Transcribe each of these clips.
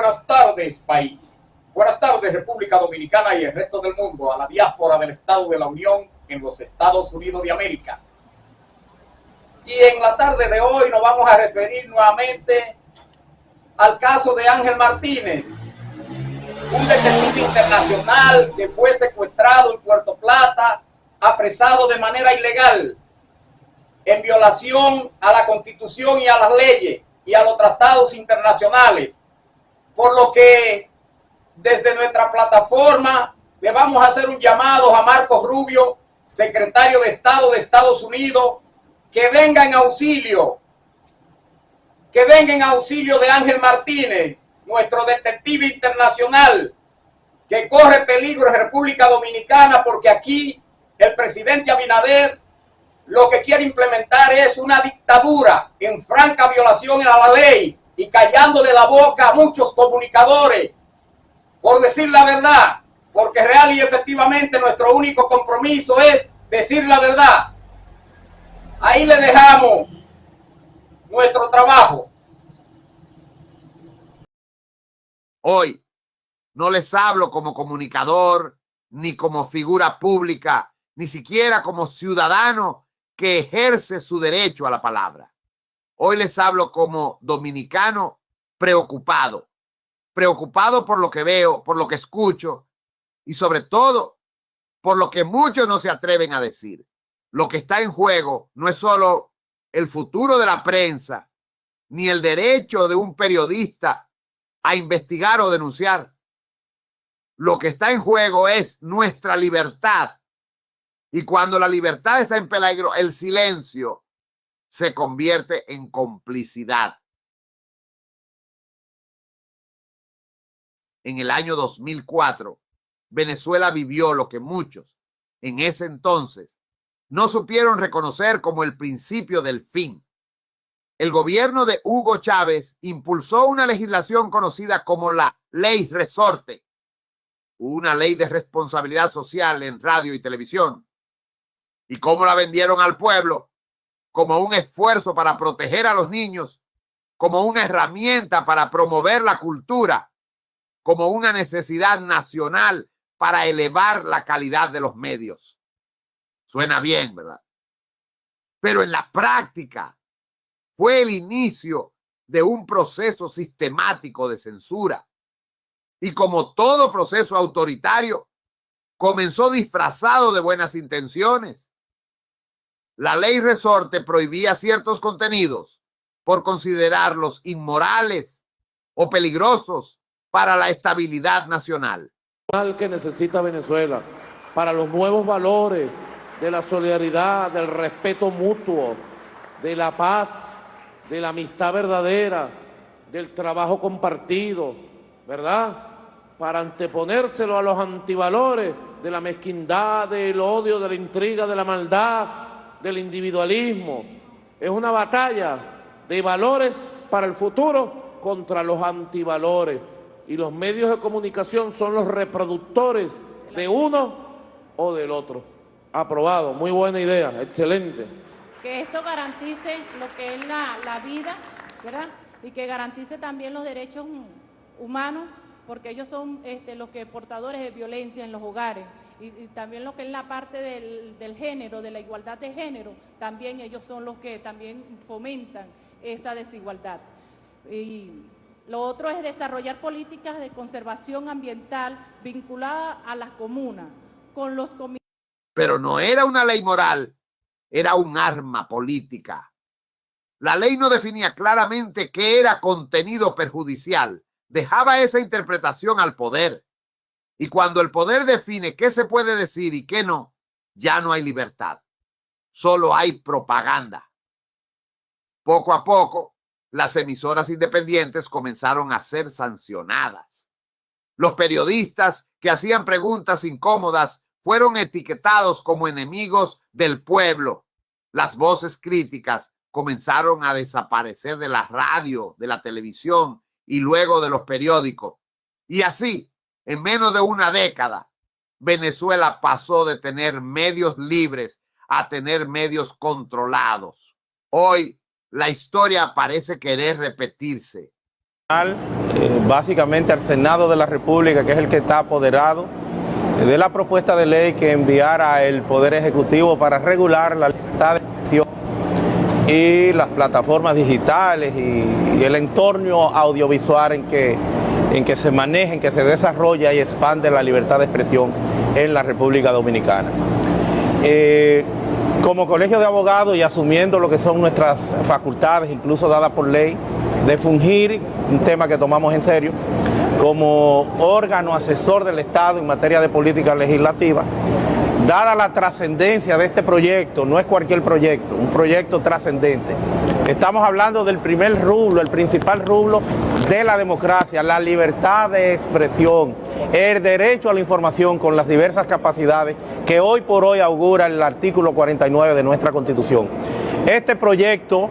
buenas tardes, país. Buenas tardes, República Dominicana y el resto del mundo, a la diáspora del Estado de la Unión en los Estados Unidos de América. Y en la tarde de hoy nos vamos a referir nuevamente al caso de Ángel Martínez, un detective internacional que fue secuestrado en Puerto Plata, apresado de manera ilegal, en violación a la Constitución y a las leyes y a los tratados internacionales. Por lo que desde nuestra plataforma le vamos a hacer un llamado a Marco Rubio, secretario de Estado de Estados Unidos, que venga en auxilio de Ángel Martínez, nuestro detective internacional, que corre peligro en República Dominicana, porque aquí el presidente Abinader lo que quiere implementar es una dictadura en franca violación a la ley y callándole la boca a muchos comunicadores por decir la verdad, porque real y efectivamente nuestro único compromiso es decir la verdad. Ahí le dejamos nuestro trabajo. Hoy no les hablo como comunicador, ni como figura pública, ni siquiera como ciudadano que ejerce su derecho a la palabra. Hoy les hablo como dominicano preocupado por lo que veo, por lo que escucho y sobre todo por lo que muchos no se atreven a decir. Lo que está en juego no es solo el futuro de la prensa, ni el derecho de un periodista a investigar o denunciar. Lo que está en juego es nuestra libertad. Y cuando la libertad está en peligro, el silencio se convierte en complicidad. En el año 2004, Venezuela vivió lo que muchos en ese entonces no supieron reconocer como el principio del fin. El gobierno de Hugo Chávez impulsó una legislación conocida como la Ley Resorte, una ley de responsabilidad social en radio y televisión. ¿Y cómo la vendieron al pueblo? Como un esfuerzo para proteger a los niños, como una herramienta para promover la cultura, como una necesidad nacional para elevar la calidad de los medios. Suena bien, ¿verdad? Pero en la práctica fue el inicio de un proceso sistemático de censura. Y como todo proceso autoritario, comenzó disfrazado de buenas intenciones. La ley Resorte prohibía ciertos contenidos por considerarlos inmorales o peligrosos para la estabilidad nacional. Que necesita Venezuela para los nuevos valores de la solidaridad, del respeto mutuo, de la paz, de la amistad verdadera, del trabajo compartido, ¿verdad? Para anteponérselo a los antivalores de la mezquindad, del odio, de la intriga, de la maldad, del individualismo. Es una batalla de valores para el futuro contra los antivalores. Y los medios de comunicación son los reproductores de uno o del otro. Aprobado, muy buena idea, excelente. Que esto garantice lo que es la vida, ¿verdad? Y que garantice también los derechos humanos, porque ellos son los que portadores de violencia en los hogares. Y también lo que es la parte del género, de la igualdad de género, también ellos son los que también fomentan esa desigualdad. Y lo otro es desarrollar políticas de conservación ambiental vinculadas a las comunas, con los comités. Pero no era una ley moral, era un arma política. La ley no definía claramente qué era contenido perjudicial, dejaba esa interpretación al poder. Y cuando el poder define qué se puede decir y qué no, ya no hay libertad, solo hay propaganda. Poco a poco, las emisoras independientes comenzaron a ser sancionadas. Los periodistas que hacían preguntas incómodas fueron etiquetados como enemigos del pueblo. Las voces críticas comenzaron a desaparecer de la radio, de la televisión y luego de los periódicos. Y así, en menos de una década, Venezuela pasó de tener medios libres a tener medios controlados. Hoy, la historia parece querer repetirse. básicamente al Senado de la República, que es el que está apoderado de la propuesta de ley que enviara el Poder Ejecutivo para regular la libertad de expresión y las plataformas digitales y el entorno audiovisual en que se maneja, en que se desarrolla y expande la libertad de expresión en la República Dominicana. Como colegio de abogados y asumiendo lo que son nuestras facultades, incluso dadas por ley, de fungir, un tema que tomamos en serio, como órgano asesor del Estado en materia de política legislativa, dada la trascendencia de este proyecto, no es cualquier proyecto, un proyecto trascendente. Estamos hablando del primer rublo, el principal rublo de la democracia, la libertad de expresión, el derecho a la información con las diversas capacidades que hoy por hoy augura el artículo 49 de nuestra Constitución. Este proyecto,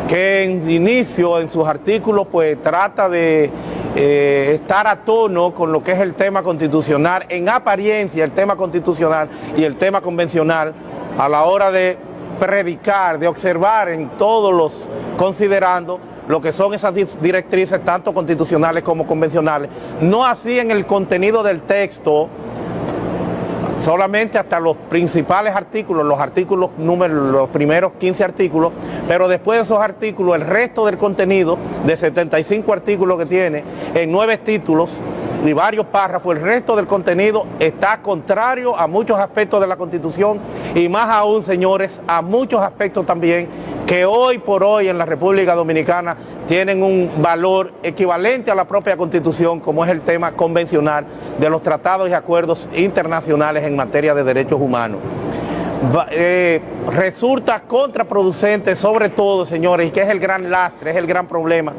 que en inicio, en sus artículos, pues trata de estar a tono con lo que es el tema constitucional, en apariencia el tema constitucional y el tema convencional, a la hora de predicar, de observar en todos los, considerando lo que son esas directrices tanto constitucionales como convencionales, no así en el contenido del texto, solamente hasta los principales artículos, los primeros 15 artículos, pero después de esos artículos, el resto del contenido, de 75 artículos que tiene, en 9 títulos y varios párrafos, el resto del contenido está contrario a muchos aspectos de la Constitución y más aún, señores, a muchos aspectos también que hoy por hoy en la República Dominicana tienen un valor equivalente a la propia Constitución, como es el tema convencional de los tratados y acuerdos internacionales en materia de derechos humanos. Resulta contraproducente, sobre todo, señores, y que es el gran lastre, es el gran problema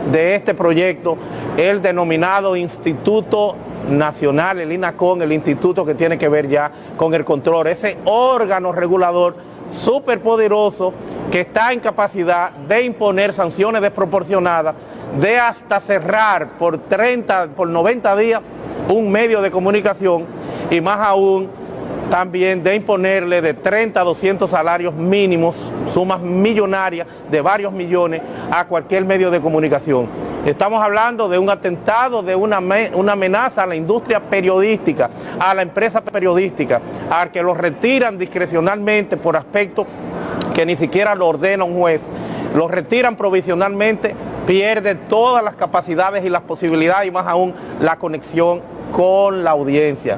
de este proyecto, el denominado Instituto Nacional, el INACON, el instituto que tiene que ver ya con el control, ese órgano regulador superpoderoso que está en capacidad de imponer sanciones desproporcionadas, de hasta cerrar por 90 días un medio de comunicación y más aún también de imponerle de 30 a 200 salarios mínimos, sumas millonarias de varios millones a cualquier medio de comunicación. Estamos hablando de un atentado, de una amenaza a la industria periodística, a la empresa periodística, al que lo retiran discrecionalmente por aspectos que ni siquiera lo ordena un juez, lo retiran provisionalmente, pierde todas las capacidades y las posibilidades y más aún la conexión con la audiencia.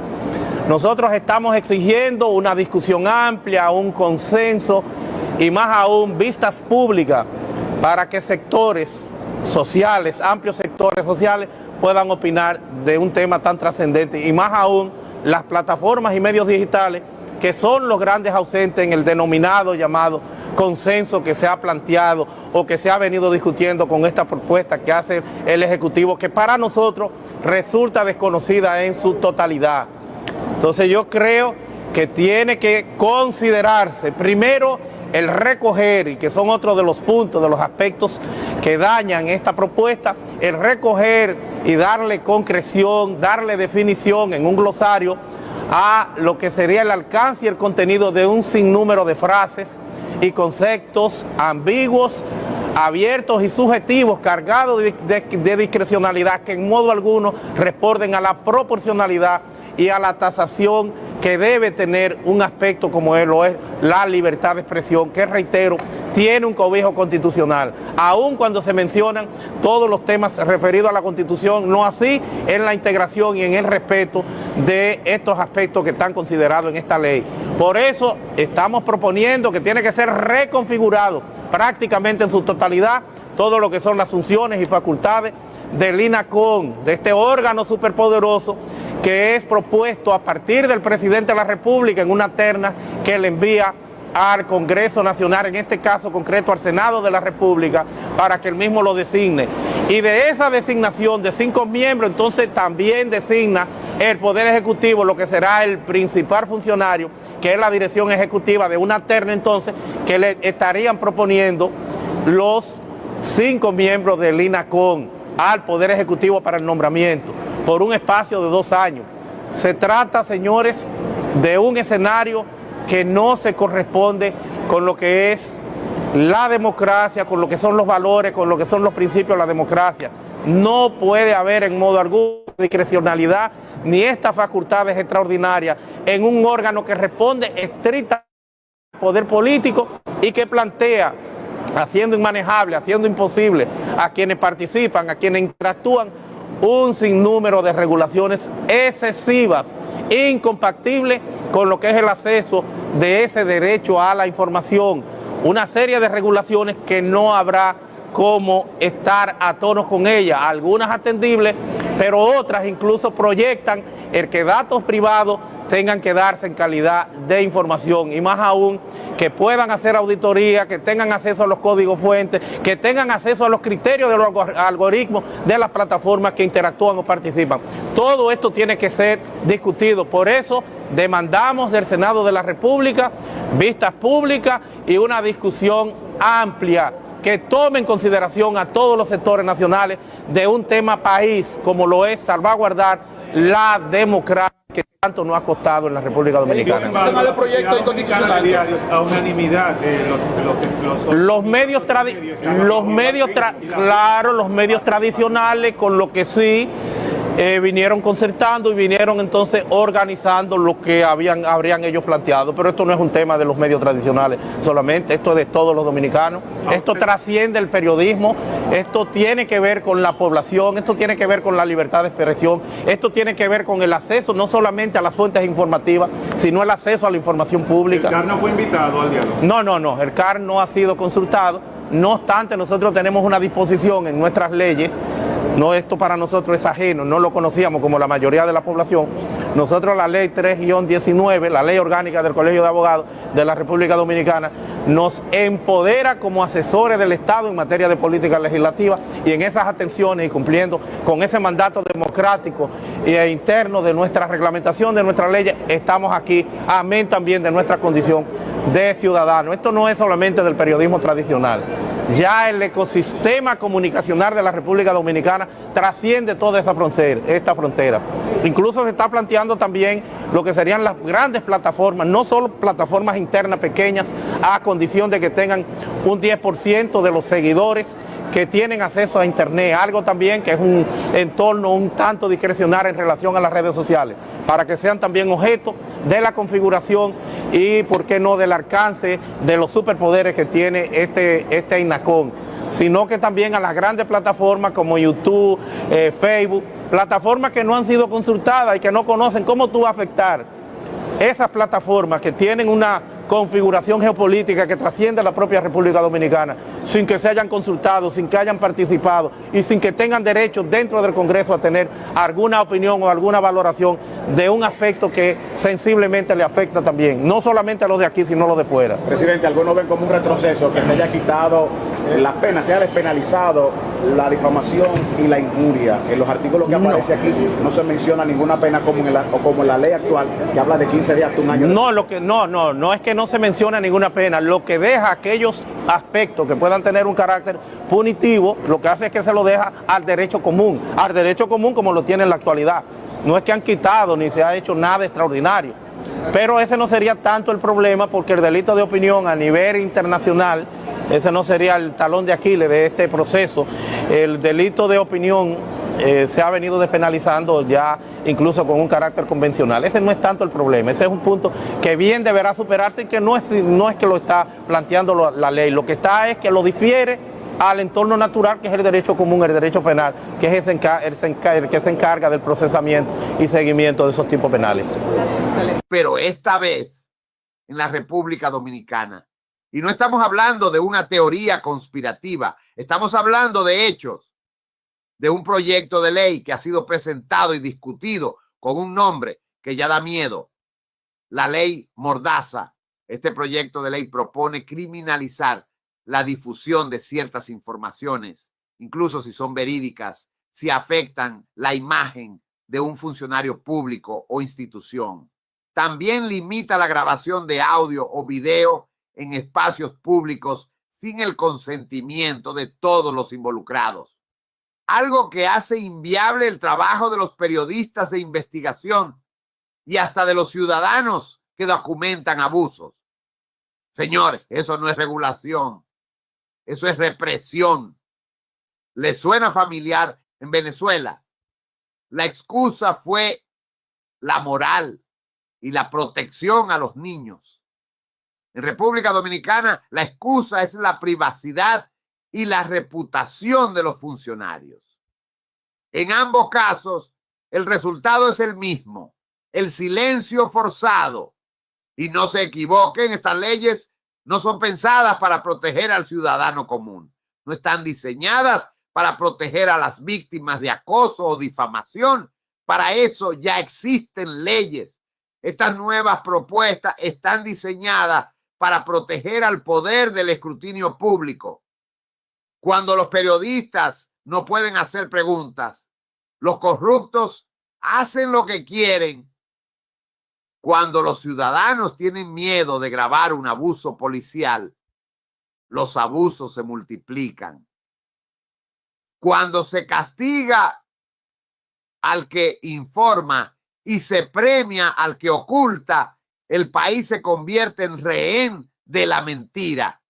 Nosotros estamos exigiendo una discusión amplia, un consenso y más aún vistas públicas para que sectores sociales, amplios sectores sociales puedan opinar de un tema tan trascendente y más aún las plataformas y medios digitales que son los grandes ausentes en el denominado llamado consenso que se ha planteado o que se ha venido discutiendo con esta propuesta que hace el Ejecutivo, que para nosotros resulta desconocida en su totalidad. Entonces yo creo que tiene que considerarse primero el recoger, y que son otros de los puntos, de los aspectos que dañan esta propuesta, el recoger y darle concreción, darle definición en un glosario a lo que sería el alcance y el contenido de un sinnúmero de frases y conceptos ambiguos, abiertos y subjetivos, cargados de discrecionalidad que en modo alguno responden a la proporcionalidad y a la tasación que debe tener un aspecto como lo es la libertad de expresión, que reitero, tiene un cobijo constitucional, aun cuando se mencionan todos los temas referidos a la Constitución, no así en la integración y en el respeto de estos aspectos que están considerados en esta ley. Por eso estamos proponiendo que tiene que ser reconfigurado prácticamente en su totalidad todo lo que son las funciones y facultades del INACON, de este órgano superpoderoso que es propuesto a partir del presidente de la República en una terna que le envía al Congreso Nacional, en este caso concreto al Senado de la República, para que él mismo lo designe. Y de esa designación de 5 miembros, entonces también designa el Poder Ejecutivo, lo que será el principal funcionario, que es la dirección ejecutiva de una terna entonces, que le estarían proponiendo los 5 miembros del INACON al Poder Ejecutivo para el nombramiento, por un espacio de 2 años. Se trata, señores, de un escenario que no se corresponde con lo que es la democracia, con lo que son los valores, con lo que son los principios de la democracia. No puede haber en modo alguno discrecionalidad ni estas facultades extraordinarias en un órgano que responde estrictamente al poder político y que plantea, haciendo inmanejable, haciendo imposible a quienes participan, a quienes interactúan, un sinnúmero de regulaciones excesivas, incompatibles con lo que es el acceso de ese derecho a la información. Una serie de regulaciones que no habrá cómo estar a tono con ellas, algunas atendibles, pero otras incluso proyectan el que datos privados tengan que darse en calidad de información, y más aún que puedan hacer auditoría, que tengan acceso a los códigos fuentes, que tengan acceso a los criterios de los algoritmos de las plataformas que interactúan o participan. Todo esto tiene que ser discutido, por eso demandamos del Senado de la República vistas públicas y una discusión amplia que tome en consideración a todos los sectores nacionales de un tema país como lo es salvaguardar la democracia que tanto nos ha costado en la República Dominicana. A unanimidad los medios tradicionales, con lo que sí vinieron concertando y vinieron entonces organizando lo que habrían ellos planteado, pero esto no es un tema de los medios tradicionales solamente, esto es de todos los dominicanos, esto trasciende el periodismo, esto tiene que ver con la población, esto tiene que ver con la libertad de expresión, esto tiene que ver con el acceso no solamente a las fuentes informativas, sino el acceso a la información pública. ¿El CAR no fue invitado al diálogo? No, el CAR no ha sido consultado, no obstante nosotros tenemos una disposición en nuestras leyes. No, esto para nosotros es ajeno, no lo conocíamos como la mayoría de la población. Nosotros la ley 3-19, la ley orgánica del Colegio de Abogados de la República Dominicana, nos empodera como asesores del Estado en materia de política legislativa, y en esas atenciones y cumpliendo con ese mandato democrático e interno de nuestra reglamentación, de nuestras leyes, estamos aquí, amén también de nuestra condición de ciudadano. Esto no es solamente del periodismo tradicional. Ya el ecosistema comunicacional de la República Dominicana trasciende toda esta frontera. Incluso se está planteando también lo que serían las grandes plataformas, no solo plataformas internas pequeñas, a condición de que tengan un 10% de los seguidores que tienen acceso a internet, algo también que es un entorno un tanto discrecional en relación a las redes sociales, para que sean también objeto de la configuración y, por qué no, del alcance de los superpoderes que tiene este INACON, sino que también a las grandes plataformas como YouTube, Facebook, plataformas que no han sido consultadas y que no conocen cómo tú vas a afectar esas plataformas que tienen una configuración geopolítica que trasciende la propia República Dominicana, sin que se hayan consultado, sin que hayan participado y sin que tengan derecho dentro del Congreso a tener alguna opinión o alguna valoración de un aspecto que sensiblemente le afecta también, no solamente a los de aquí, sino a los de fuera. Presidente, algunos ven como un retroceso que se haya quitado la pena, se haya despenalizado la difamación y la injuria. En los artículos que aparece aquí no se menciona ninguna pena como en la ley actual, que habla de 15 días hasta un año. No es que no se menciona ninguna pena. Lo que deja aquellos aspectos que puedan tener un carácter punitivo, lo que hace es que se lo deja al derecho común como lo tiene en la actualidad. No es que han quitado ni se ha hecho nada extraordinario, pero ese no sería tanto el problema, porque el delito de opinión a nivel internacional, ese no sería el talón de Aquiles de este proceso. El delito de opinión se ha venido despenalizando ya incluso con un carácter convencional. Ese no es tanto el problema, ese es un punto que bien deberá superarse y que no es que lo está planteando la ley, lo que está es que lo difiere al entorno natural, que es el derecho común, el derecho penal, que es el que se encarga del procesamiento y seguimiento de esos tipos penales. Pero esta vez en la República Dominicana, y no estamos hablando de una teoría conspirativa, estamos hablando de hechos, de un proyecto de ley que ha sido presentado y discutido con un nombre que ya da miedo, la ley Mordaza. Este proyecto de ley propone criminalizar la difusión de ciertas informaciones, incluso si son verídicas, si afectan la imagen de un funcionario público o institución. También limita la grabación de audio o video en espacios públicos sin el consentimiento de todos los involucrados. Algo que hace inviable el trabajo de los periodistas de investigación y hasta de los ciudadanos que documentan abusos. Señores, eso no es regulación, eso es represión. ¿Les suena familiar en Venezuela, la excusa fue la moral y la protección a los niños. En República Dominicana, la excusa es la privacidad y la reputación de los funcionarios. En ambos casos, el resultado es el mismo, el silencio forzado. Y no se equivoquen, estas leyes no son pensadas para proteger al ciudadano común. No están diseñadas para proteger a las víctimas de acoso o difamación. Para eso ya existen leyes. Estas nuevas propuestas están diseñadas para proteger al poder del escrutinio público. Cuando los periodistas no pueden hacer preguntas, los corruptos hacen lo que quieren. Cuando los ciudadanos tienen miedo de grabar un abuso policial, los abusos se multiplican. Cuando se castiga al que informa y se premia al que oculta, el país se convierte en rehén de la mentira.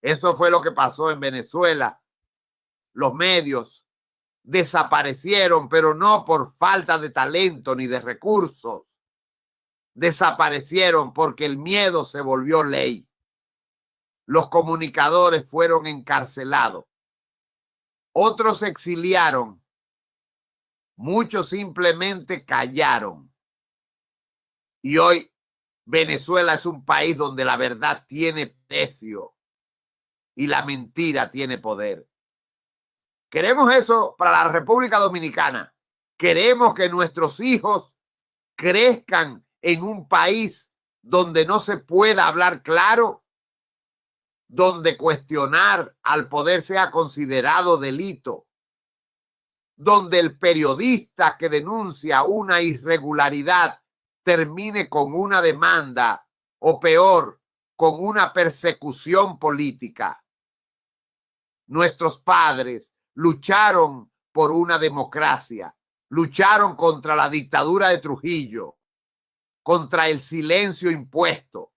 Eso fue lo que pasó en Venezuela. Los medios desaparecieron, pero no por falta de talento ni de recursos. Desaparecieron porque el miedo se volvió ley. Los comunicadores fueron encarcelados. Otros se exiliaron. Muchos simplemente callaron. Y hoy Venezuela es un país donde la verdad tiene precio y la mentira tiene poder. Queremos eso para la República Dominicana. Queremos que nuestros hijos crezcan en un país donde no se pueda hablar claro, donde cuestionar al poder sea considerado delito, donde el periodista que denuncia una irregularidad termine con una demanda o peor, con una persecución política. Nuestros padres lucharon por una democracia, lucharon contra la dictadura de Trujillo, contra el silencio impuesto,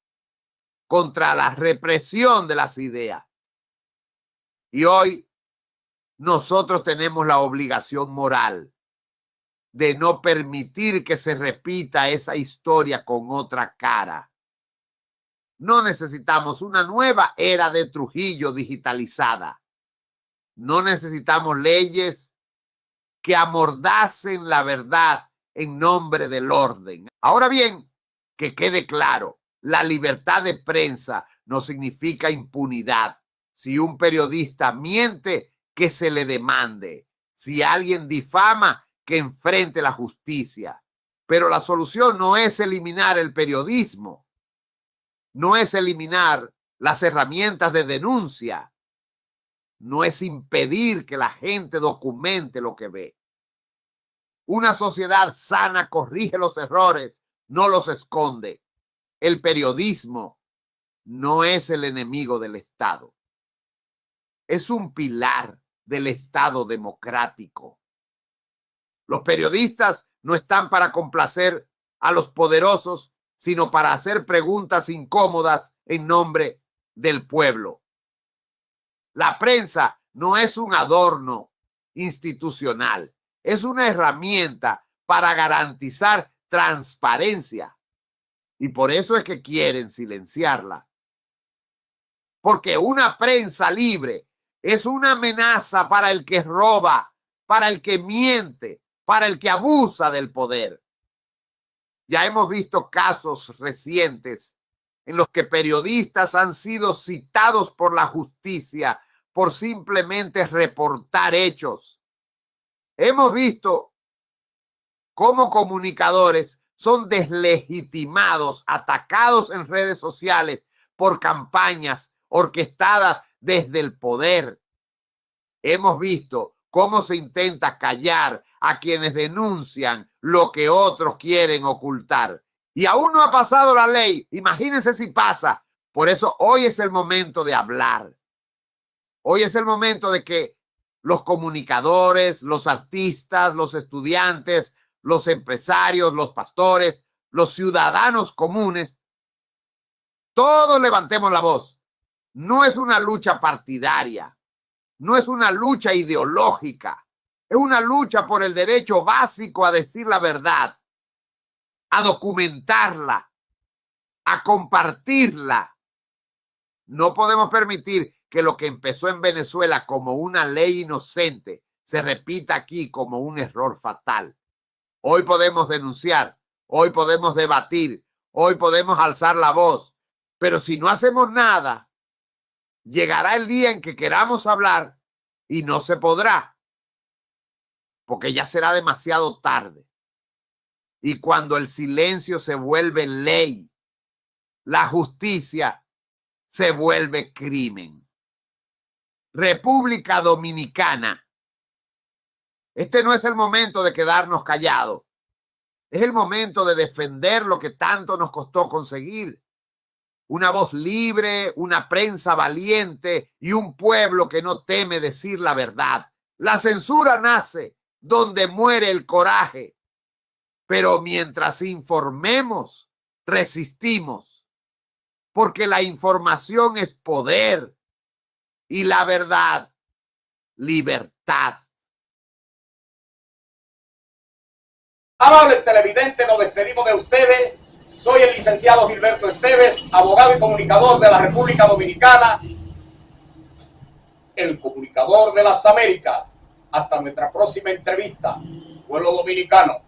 contra la represión de las ideas. Y hoy nosotros tenemos la obligación moral de no permitir que se repita esa historia con otra cara. No necesitamos una nueva era de Trujillo digitalizada. No necesitamos leyes que amordacen la verdad en nombre del orden. Ahora bien, que quede claro, la libertad de prensa no significa impunidad. Si un periodista miente, que se le demande. Si alguien difama, que enfrente la justicia. Pero la solución no es eliminar el periodismo, no es eliminar las herramientas de denuncia, no es impedir que la gente documente lo que ve. Una sociedad sana corrige los errores, no los esconde. El periodismo no es el enemigo del Estado. Es un pilar del Estado democrático. Los periodistas no están para complacer a los poderosos, sino para hacer preguntas incómodas en nombre del pueblo. La prensa no es un adorno institucional, es una herramienta para garantizar transparencia. Y por eso es que quieren silenciarla. Porque una prensa libre es una amenaza para el que roba, para el que miente, para el que abusa del poder. Ya hemos visto casos recientes en los que periodistas han sido citados por la justicia por simplemente reportar hechos. Hemos visto cómo comunicadores son deslegitimados, atacados en redes sociales por campañas orquestadas desde el poder. Hemos visto cómo se intenta callar a quienes denuncian lo que otros quieren ocultar. Y aún no ha pasado la ley. Imagínense si pasa. Por eso hoy es el momento de hablar. Hoy es el momento de que los comunicadores, los artistas, los estudiantes, los empresarios, los pastores, los ciudadanos comunes, todos levantemos la voz. No es una lucha partidaria. No es una lucha ideológica. Es una lucha por el derecho básico a decir la verdad, a documentarla, a compartirla. No podemos permitir que lo que empezó en Venezuela como una ley inocente se repita aquí como un error fatal. Hoy podemos denunciar, hoy podemos debatir, hoy podemos alzar la voz, pero si no hacemos nada, llegará el día en que queramos hablar y no se podrá, porque ya será demasiado tarde. Y cuando el silencio se vuelve ley, la justicia se vuelve crimen. República Dominicana. Este no es el momento de quedarnos callados. Es el momento de defender lo que tanto nos costó conseguir. Una voz libre, una prensa valiente y un pueblo que no teme decir la verdad. La censura nace donde muere el coraje. Pero mientras informemos, resistimos. Porque la información es poder y la verdad, libertad. Amables televidentes, nos despedimos de ustedes. Soy el licenciado Gilberto Esteves, abogado y comunicador de la República Dominicana, el comunicador de las Américas. Hasta nuestra próxima entrevista. Pueblo dominicano.